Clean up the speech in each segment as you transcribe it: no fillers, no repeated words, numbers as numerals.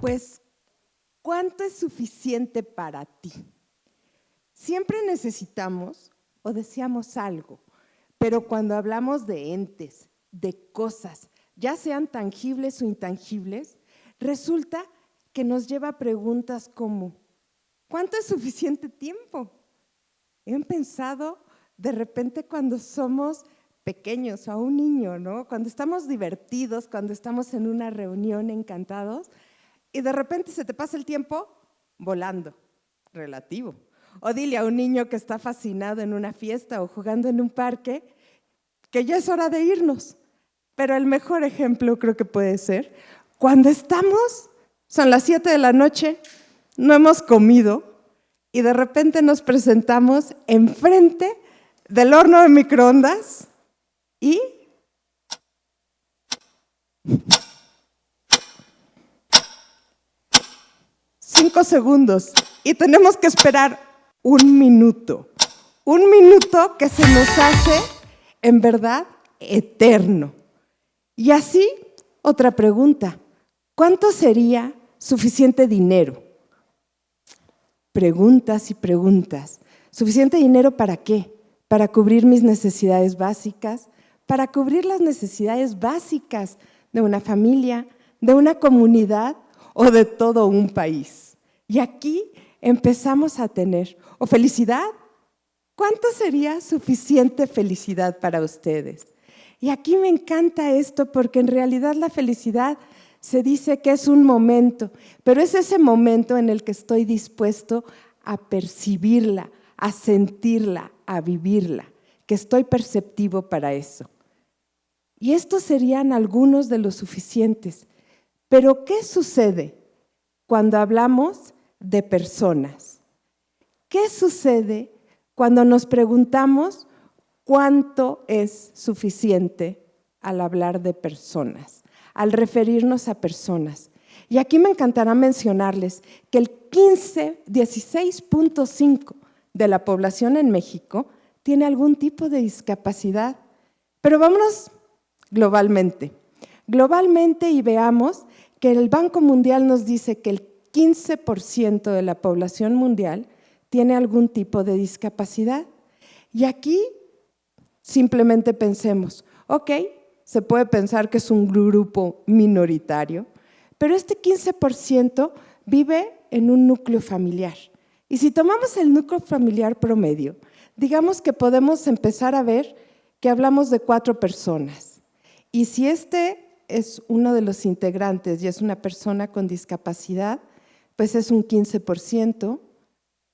Pues, ¿cuánto es suficiente para ti? Siempre necesitamos o deseamos algo, pero cuando hablamos de entes, de cosas, ya sean tangibles o intangibles, resulta que nos lleva a preguntas como, ¿cuánto es suficiente tiempo? He pensado de repente cuando somos pequeños o a un niño, ¿no? Cuando estamos divertidos, cuando estamos en una reunión encantados y de repente se te pasa el tiempo volando, relativo. O dile a un niño que está fascinado en una fiesta o jugando en un parque que ya es hora de irnos. Pero el mejor ejemplo creo que puede ser cuando son las 7 de la noche, no hemos comido y de repente nos presentamos enfrente del horno de microondas y 5 segundos y tenemos que esperar un minuto que se nos hace en verdad eterno. Y así, otra pregunta, ¿cuánto sería suficiente dinero? Preguntas y preguntas. ¿Suficiente dinero para qué? Para cubrir mis necesidades básicas, para cubrir las necesidades básicas de una familia, de una comunidad o de todo un país. Y aquí empezamos a tener, ¿o felicidad? ¿Cuánto sería suficiente felicidad para ustedes? Y aquí me encanta esto porque en realidad la felicidad se dice que es un momento, pero es ese momento en el que estoy dispuesto a percibirla, a sentirla, a vivirla, que estoy perceptivo para eso. Y estos serían algunos de los suficientes. Pero ¿qué sucede cuando hablamos de personas? ¿Qué sucede cuando nos preguntamos cuánto es suficiente al hablar de personas, al referirnos a personas? Y aquí me encantará mencionarles que el 16.5% de la población en México tiene algún tipo de discapacidad. Pero vámonos globalmente y veamos que el Banco Mundial nos dice que el 15% de la población mundial tiene algún tipo de discapacidad. Y aquí simplemente pensemos, ok, se puede pensar que es un grupo minoritario, pero este 15% vive en un núcleo familiar. Y si tomamos el núcleo familiar promedio, digamos que podemos empezar a ver que hablamos de 4 personas. Y si este es uno de los integrantes y es una persona con discapacidad, pues es un 15%,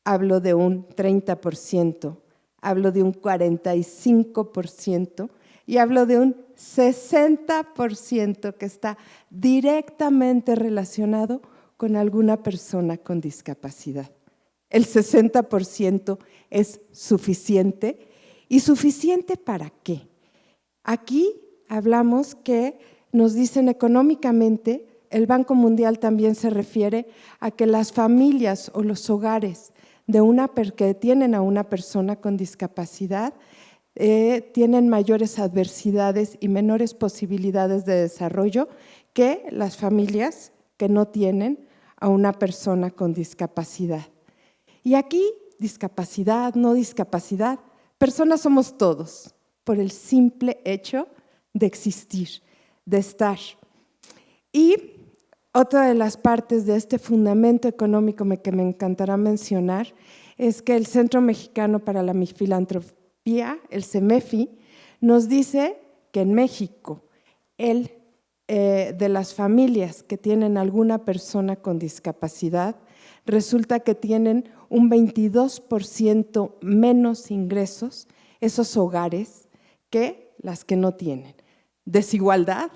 hablo de un 30%, hablo de un 45% y hablo de un 60% que está directamente relacionado con alguna persona con discapacidad. El 60% es suficiente. ¿Y suficiente para qué? Aquí hablamos que nos dicen económicamente, el Banco Mundial también se refiere a que las familias o los hogares que tienen a una persona con discapacidad tienen mayores adversidades y menores posibilidades de desarrollo que las familias que no tienen a una persona con discapacidad. Y aquí, discapacidad, no discapacidad, personas somos todos, por el simple hecho de existir, de estar. Y otra de las partes de este fundamento económico que me encantará mencionar es que el Centro Mexicano para la Filantropía, el CEMEFI, nos dice que en México de las familias que tienen alguna persona con discapacidad, resulta que tienen un 22% menos ingresos esos hogares que las que no tienen. Desigualdad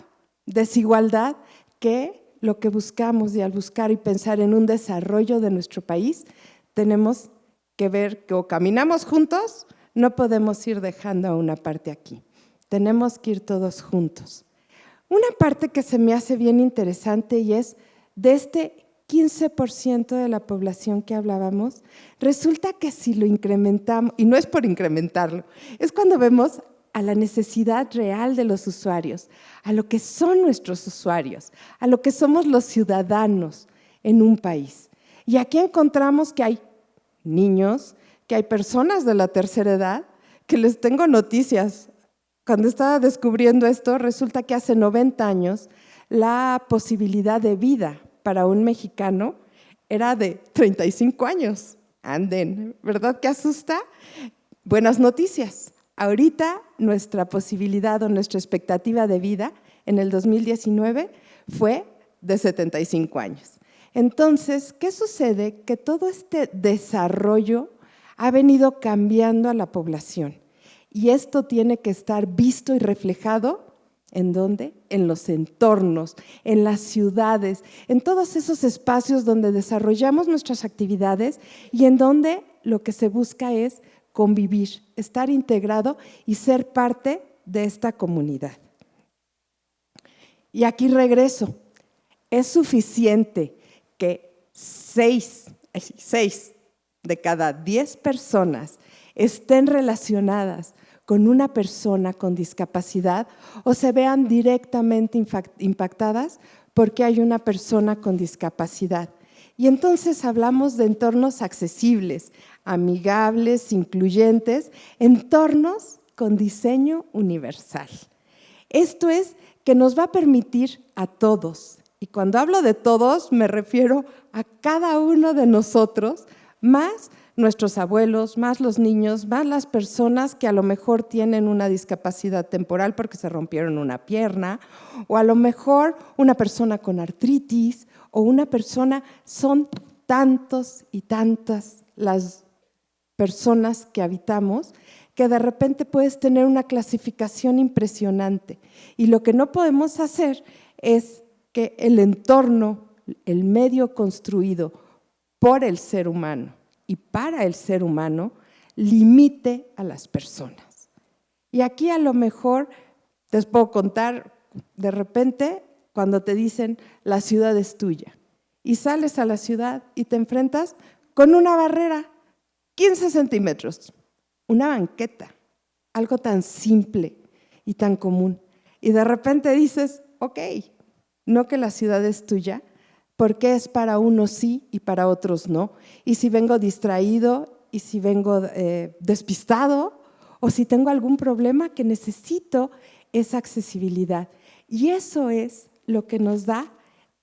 que lo que buscamos y al buscar y pensar en un desarrollo de nuestro país, tenemos que ver que o caminamos juntos, no podemos ir dejando a una parte aquí. Tenemos que ir todos juntos. Una parte que se me hace bien interesante y es de este 15% de la población que hablábamos, resulta que si lo incrementamos, y no es por incrementarlo, es cuando vemos a la necesidad real de los usuarios, a lo que son nuestros usuarios, a lo que somos los ciudadanos, en un país. Y aquí encontramos que hay niños, que hay personas de la tercera edad, que les tengo noticias. Cuando estaba descubriendo esto, resulta que hace 90 años la posibilidad de vida para un mexicano era de 35 años. Anden, ¿verdad que asusta? Buenas noticias. Ahorita nuestra posibilidad o nuestra expectativa de vida en el 2019 fue de 75 años. Entonces, ¿qué sucede? Que todo este desarrollo ha venido cambiando a la población y esto tiene que estar visto y reflejado ¿en dónde? En los entornos, en las ciudades, en todos esos espacios donde desarrollamos nuestras actividades y en donde lo que se busca es convivir, estar integrado y ser parte de esta comunidad. Y aquí regreso, es suficiente que 6 de cada 10 personas estén relacionadas con una persona con discapacidad o se vean directamente impactadas porque hay una persona con discapacidad. Y entonces hablamos de entornos accesibles, amigables, incluyentes, entornos con diseño universal. Esto es que nos va a permitir a todos, y cuando hablo de todos me refiero a cada uno de nosotros, más nuestros abuelos, más los niños, más las personas que a lo mejor tienen una discapacidad temporal porque se rompieron una pierna, o a lo mejor una persona con artritis, o una persona, son tantos y tantas las personas que habitamos, que de repente puedes tener una clasificación impresionante. Y lo que no podemos hacer es que el entorno, el medio construido por el ser humano y para el ser humano, limite a las personas. Y aquí a lo mejor les puedo contar, de repente, cuando te dicen la ciudad es tuya, y sales a la ciudad y te enfrentas con una barrera, 15 centímetros, una banqueta, algo tan simple y tan común. Y de repente dices, ok, no que la ciudad es tuya, porque es para unos sí y para otros no. Y si vengo distraído, y si vengo despistado, o si tengo algún problema que necesito esa accesibilidad. Y eso es lo que nos da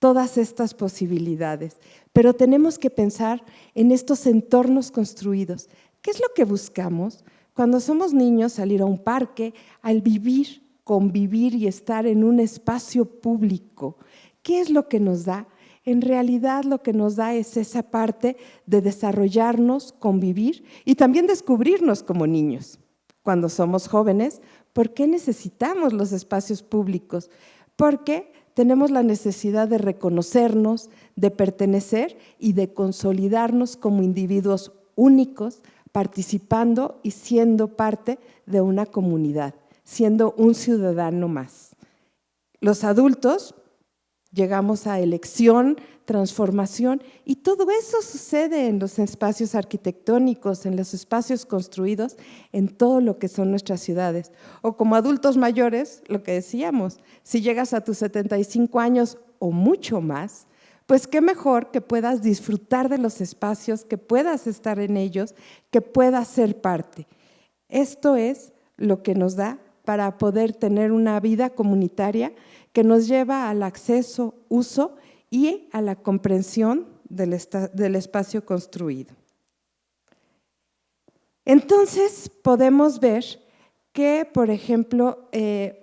todas estas posibilidades. Pero tenemos que pensar en estos entornos construidos. ¿Qué es lo que buscamos? Cuando somos niños, salir a un parque, al vivir, convivir y estar en un espacio público. ¿Qué es lo que nos da? En realidad lo que nos da es esa parte de desarrollarnos, convivir y también descubrirnos como niños. Cuando somos jóvenes, ¿por qué necesitamos los espacios públicos? Porque tenemos la necesidad de reconocernos, de pertenecer y de consolidarnos como individuos únicos, participando y siendo parte de una comunidad, siendo un ciudadano más. Los adultos llegamos a elección, transformación, y todo eso sucede en los espacios arquitectónicos, en los espacios construidos, en todo lo que son nuestras ciudades. O como adultos mayores, lo que decíamos, si llegas a tus 75 años o mucho más, pues qué mejor que puedas disfrutar de los espacios, que puedas estar en ellos, que puedas ser parte. Esto es lo que nos da para poder tener una vida comunitaria que nos lleva al acceso, uso y a la comprensión del espacio construido. Entonces, podemos ver que, por ejemplo,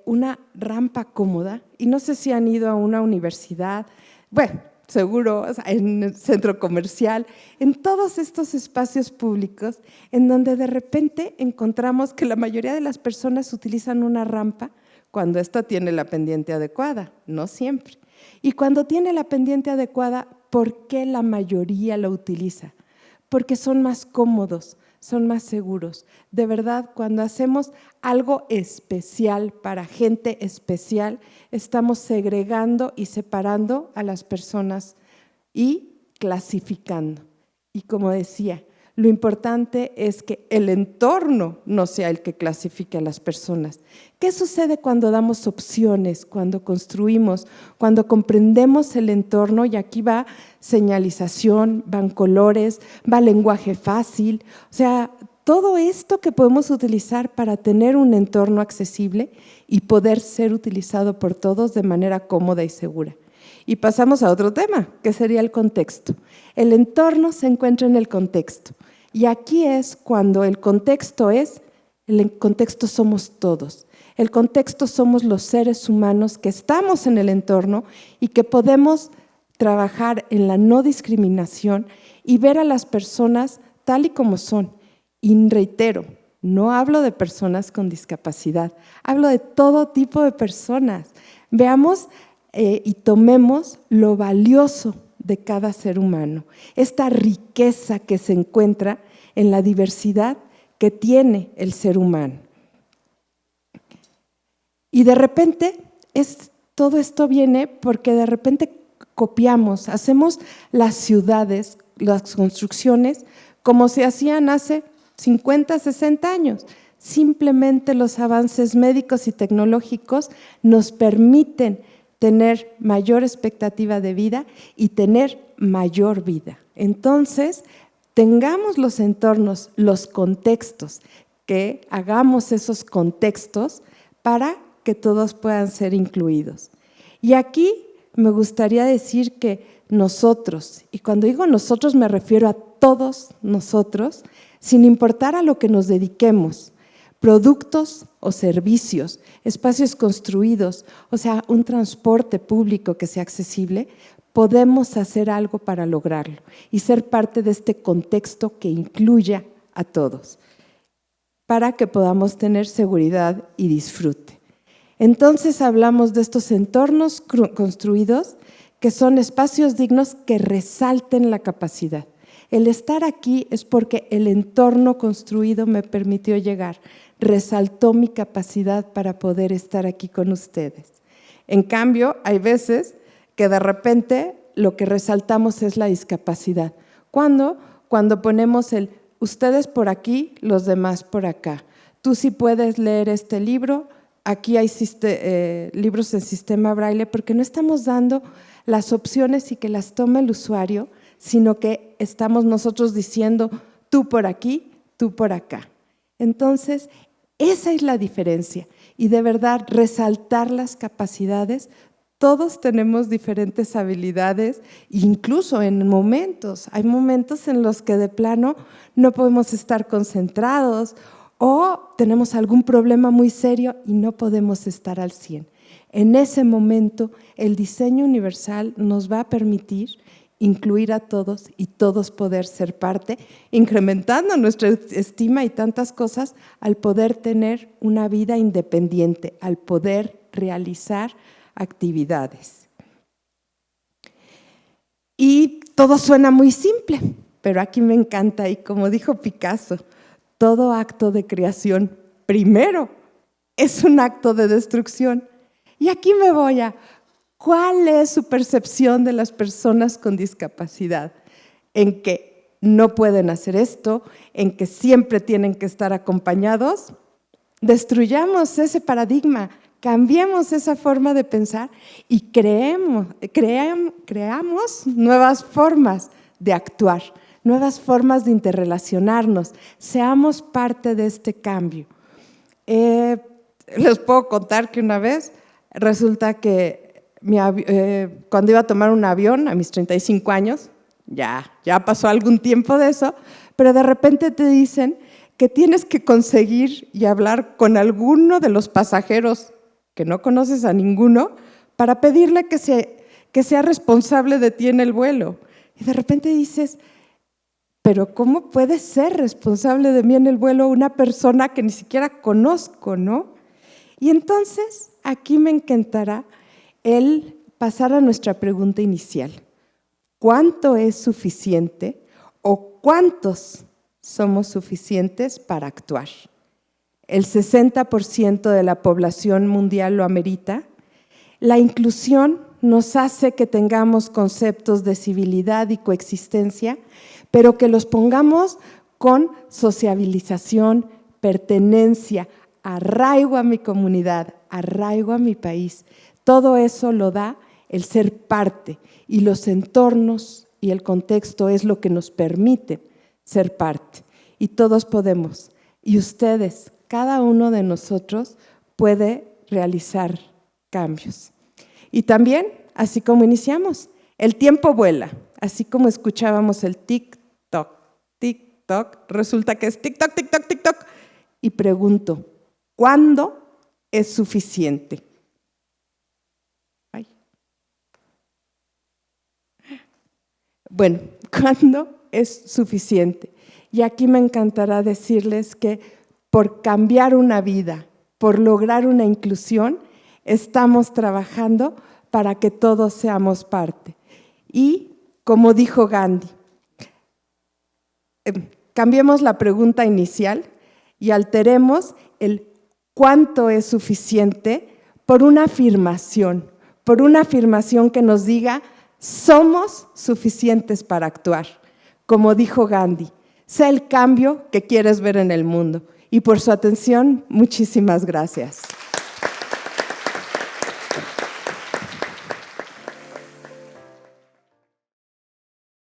una rampa cómoda, y no sé si han ido a una universidad, bueno, seguro, o sea, en el centro comercial, en todos estos espacios públicos, en donde de repente encontramos que la mayoría de las personas utilizan una rampa cuando esta tiene la pendiente adecuada, no siempre. Y cuando tiene la pendiente adecuada, ¿por qué la mayoría la utiliza? Porque son más cómodos, son más seguros. De verdad, cuando hacemos algo especial para gente especial, estamos segregando y separando a las personas y clasificando. Y como decía, Lo importante es que el entorno no sea el que clasifique a las personas. ¿Qué sucede cuando damos opciones, cuando construimos, cuando comprendemos el entorno? Y aquí va señalización, van colores, va lenguaje fácil, o sea, todo esto que podemos utilizar para tener un entorno accesible y poder ser utilizado por todos de manera cómoda y segura. Y pasamos a otro tema, que sería el contexto. El entorno se encuentra en el contexto. Y aquí es cuando el contexto somos todos. El contexto somos los seres humanos que estamos en el entorno y que podemos trabajar en la no discriminación y ver a las personas tal y como son. Y reitero, no hablo de personas con discapacidad, hablo de todo tipo de personas. Veamos y tomemos lo valioso de cada ser humano, esta riqueza que se encuentra en la diversidad que tiene el ser humano. Y de repente, todo esto viene porque de repente copiamos, hacemos las ciudades, las construcciones, como se hacían hace 50, 60 años. Simplemente los avances médicos y tecnológicos nos permiten tener mayor expectativa de vida y tener mayor vida. Entonces, tengamos los entornos, los contextos, que hagamos esos contextos para que todos puedan ser incluidos. Y aquí me gustaría decir que nosotros, y cuando digo nosotros me refiero a todos nosotros, sin importar a lo que nos dediquemos, productos o servicios, espacios construidos, o sea, un transporte público que sea accesible, podemos hacer algo para lograrlo y ser parte de este contexto que incluya a todos, para que podamos tener seguridad y disfrute. Entonces hablamos de estos entornos construidos que son espacios dignos que resalten la capacidad. El estar aquí es porque el entorno construido me permitió llegar, resaltó mi capacidad para poder estar aquí con ustedes. En cambio, hay veces que de repente lo que resaltamos es la discapacidad. ¿Cuándo? Cuando ponemos el ustedes por aquí, los demás por acá. Tú sí puedes leer este libro, aquí hay libros en sistema braille, porque no estamos dando las opciones y que las tome el usuario, sino que estamos nosotros diciendo tú por aquí, tú por acá. Entonces, esa es la diferencia y de verdad resaltar las capacidades. Todos tenemos diferentes habilidades, incluso en momentos. Hay momentos en los que de plano no podemos estar concentrados o tenemos algún problema muy serio y no podemos estar al 100. En ese momento, el diseño universal nos va a permitir incluir a todos y todos poder ser parte, incrementando nuestra estima y tantas cosas al poder tener una vida independiente, al poder realizar actividades. Y todo suena muy simple, pero aquí me encanta y como dijo Picasso, todo acto de creación primero es un acto de destrucción. Y aquí me voy a ¿cuál es su percepción de las personas con discapacidad? En que no pueden hacer esto, en que siempre tienen que estar acompañados. Destruyamos ese paradigma, cambiemos esa forma de pensar y creamos nuevas formas de actuar, nuevas formas de interrelacionarnos. Seamos parte de este cambio. Les puedo contar que una vez resulta que cuando iba a tomar un avión a mis 35 años, ya pasó algún tiempo de eso, pero de repente te dicen que tienes que conseguir y hablar con alguno de los pasajeros que no conoces a ninguno para pedirle que sea responsable de ti en el vuelo. Y de repente dices, pero ¿cómo puede ser responsable de mí en el vuelo una persona que ni siquiera conozco, no? Y entonces aquí me encantará el pasar a nuestra pregunta inicial. ¿Cuánto es suficiente o cuántos somos suficientes para actuar? El 60% de la población mundial lo amerita. La inclusión nos hace que tengamos conceptos de civilidad y coexistencia, pero que los pongamos con sociabilización, pertenencia, arraigo a mi comunidad, arraigo a mi país. Todo eso lo da el ser parte, y los entornos y el contexto es lo que nos permite ser parte. Y todos podemos, y ustedes, cada uno de nosotros puede realizar cambios. Y también, así como iniciamos, el tiempo vuela, así como escuchábamos el tic-toc, tic-toc, resulta que es tic-toc, tic-toc, tic-toc. Y pregunto, ¿cuándo es suficiente? Ay. Bueno, ¿cuándo es suficiente? Y aquí me encantará decirles que por cambiar una vida, por lograr una inclusión, estamos trabajando para que todos seamos parte. Y, como dijo Gandhi, cambiemos la pregunta inicial y alteremos el cuánto es suficiente por una afirmación que nos diga somos suficientes para actuar. Como dijo Gandhi, sé el cambio que quieres ver en el mundo. Y por su atención, muchísimas gracias.